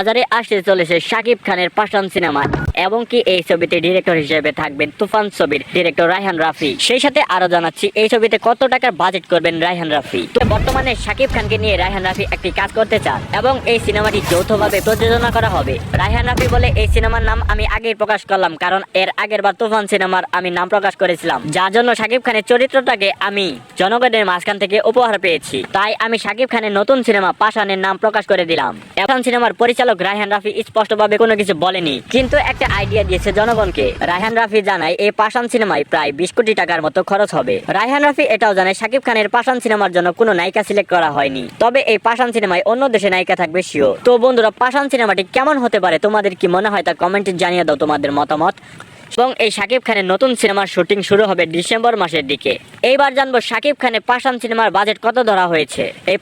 বাজারে আসতে চলেছে শাকিব খানের পাঠান সিনেমা এবং কি এই ছবিতে ডিরেক্টর হিসেবে থাকবেন তুফান ছবির ডিরেক্টর রায়হান রাফি। সেই সাথে আরো জানাচ্ছি এই ছবিতে কত টাকার বাজেট করবেন রায়হান রাফি। তো বর্তমানে শাকিব খানকে নিয়ে রায়হান রাফি একটি কাজ করতে চান এবং এই সিনেমাটি যৌথভাবে প্রযোজনা করা হবে। রায়হান রাফি বলে এই সিনেমার নাম আমি আগেই প্রকাশ করলাম, কারণ এর আগের বার তুফান সিনেমার আমি নাম প্রকাশ করেছিলাম, যার জন্য শাকিব খানের চরিত্রটাকে আমি জনগণের মাঝখান থেকে উপহার পেয়েছি। তাই আমি শাকিব খানের নতুন সিনেমা পাঠানের নাম প্রকাশ করে দিলাম। এখন সিনেমার পরিচালক রায়হান রাফি স্পষ্টভাবে কোনো কিছু বলেনি, কিন্তু একটা আইডিয়া দিয়েছে জনগণকে। রায়হান রাফি জানায় এই পাঠান সিনেমায় প্রায় 20 কোটি টাকার মতো খরচ হবে। রায়হান রাফি এটাও জানায় শাকিব খানের পাঠান সিনেমার জন্য কোনো নায়িকা সিলেক্ট করা হয়নি, তবে এই পাঠান সিনেমায় অন্য দেশে নায়িকা থাকবে শিওর। তো বন্ধুরা, পাঠান সিনেমাটি কেমন হতে পারে তোমাদের কি মনে হয় তা কমেন্টে জানিয়ে দাও তোমাদের মতামত। এবং এই শাকিব খানের নতুন সিনেমার শুটিং শুরু হবে ডিসেম্বর মাসের দিকে। এইবার জানবো শাকিব খানের পাঠান সিনেমার বাজেট কত ধরা হয়েছে। এই